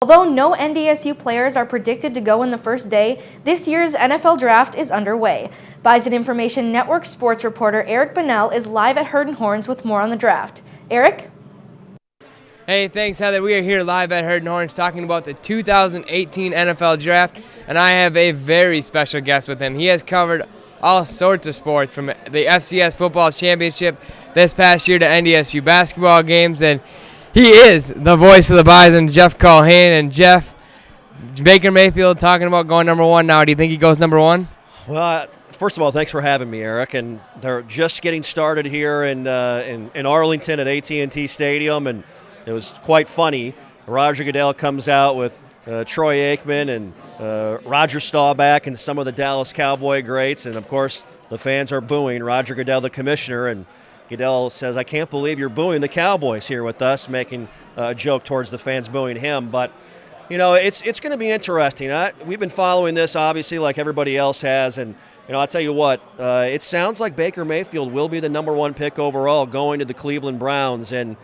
Although no NDSU players are predicted to go in the first day, this year's NFL Draft is underway. Bison Information Network sports reporter Eric Bunnell is live at Herd and Horns with more on the draft. Eric? Hey, thanks, Heather. We are here live at Herd and Horns talking about the 2018 NFL Draft, and I have a very special guest with him. He has covered all sorts of sports, from the FCS Football Championship this past year to NDSU basketball games, and he is the voice of the Bison, Jeff Culhane. And Jeff, Baker Mayfield talking about going number one now. Do you think he goes number one? Well, first of all, thanks for having me, Eric. And they're just getting started here in Arlington at AT&T Stadium, and it was quite funny. Roger Goodell comes out with Troy Aikman and Roger Staubach and some of the Dallas Cowboy greats, and of course the fans are booing Roger Goodell, the commissioner, and Goodell says, "I can't believe you're booing the Cowboys here with us," making a joke towards the fans booing him. But, you know, it's going to be interesting. We've been following this, obviously, like everybody else has. And, you know, I'll tell you what, it sounds like Baker Mayfield will be the number one pick overall going to the Cleveland Browns. And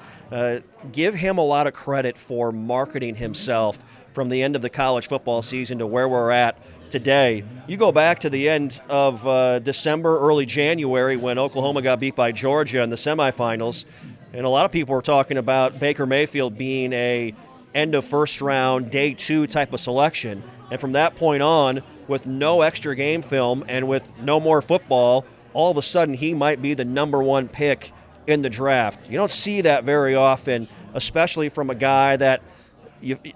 give him a lot of credit for marketing himself from the end of the college football season to where we're at today. You go back to the end of December, early January, when Oklahoma got beat by Georgia in the semifinals, and a lot of people were talking about Baker Mayfield being a end of first round, day two type of selection. And from that point on, with no extra game film and with no more football, all of a sudden he might be the number one pick in the draft. You don't see that very often, especially from a guy that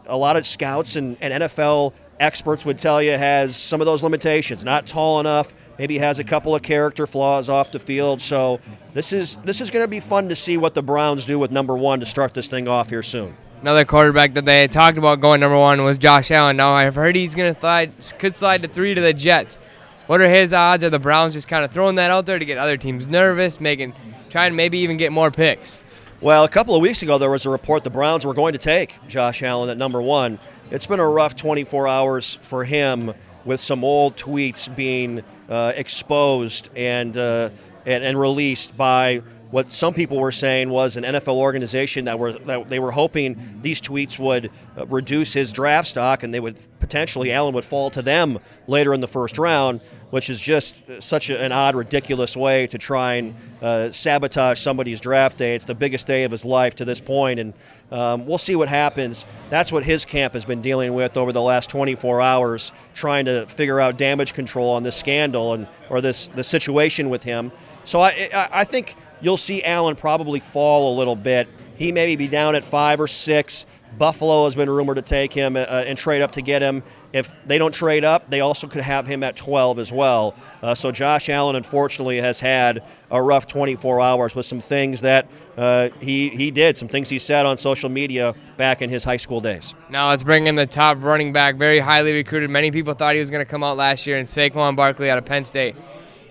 a lot of scouts and NFL experts would tell you has some of those limitations. Not tall enough, maybe has a couple of character flaws off the field. So this is going to be fun to see what the Browns do with number one to start this thing off here soon. Another quarterback that they had talked about going number one was Josh Allen. Now I've heard he's going to could slide to 3 to the Jets. What are his odds? Are the Browns just kind of throwing that out there to get other teams nervous, trying to maybe even get more picks? Well, a couple of weeks ago, there was a report the Browns were going to take Josh Allen at number one. It's been a rough 24 hours for him, with some old tweets being exposed and released by what some people were saying was an NFL organization that they were hoping these tweets would reduce his draft stock, and Allen would fall to them later in the first round, which is just such an odd, ridiculous way to try and sabotage somebody's draft day. It's the biggest day of his life to this point, and we'll see what happens. That's what his camp has been dealing with over the last 24 hours, trying to figure out damage control on this scandal or the situation with him. So I think you'll see Allen probably fall a little bit. He may be down at 5 or 6. Buffalo has been rumored to take him and trade up to get him. If they don't trade up, they also could have him at 12 as well. So Josh Allen, unfortunately, has had a rough 24 hours with some things that he did, some things he said on social media back in his high school days. Now let's bring in the top running back, very highly recruited. Many people thought he was going to come out last year, and Saquon Barkley out of Penn State.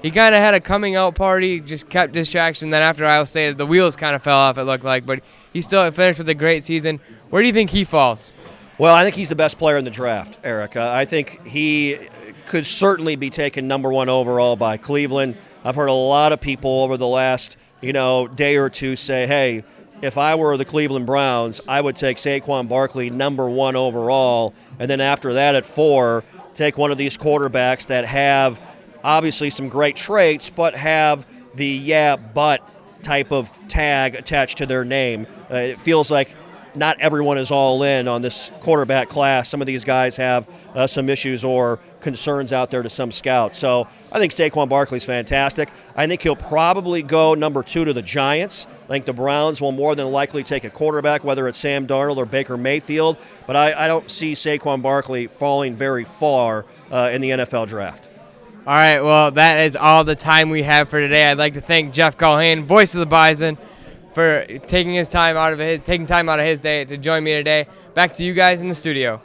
He kind of had a coming out party, just kept distraction. Then after Iowa State, the wheels kind of fell off, it looked like. But he still finished with a great season. Where do you think he falls? Well, I think he's the best player in the draft, Eric. I think he could certainly be taken number one overall by Cleveland. I've heard a lot of people over the last day or two say, hey, if I were the Cleveland Browns, I would take Saquon Barkley number one overall. And then after that at 4, take one of these quarterbacks that have obviously some great traits, but have the yeah, but type of tag attached to their name. It feels like not everyone is all in on this quarterback class. Some of these guys have some issues or concerns out there to some scouts. So I think Saquon Barkley's fantastic. I think he'll probably go number 2 to the Giants. I think the Browns will more than likely take a quarterback, whether it's Sam Darnold or Baker Mayfield. But I don't see Saquon Barkley falling very far in the NFL draft. All right, well, that is all the time we have for today. I'd like to thank Jeff Culhane, voice of the Bison, for taking time out of his day to join me today. Back to you guys in the studio.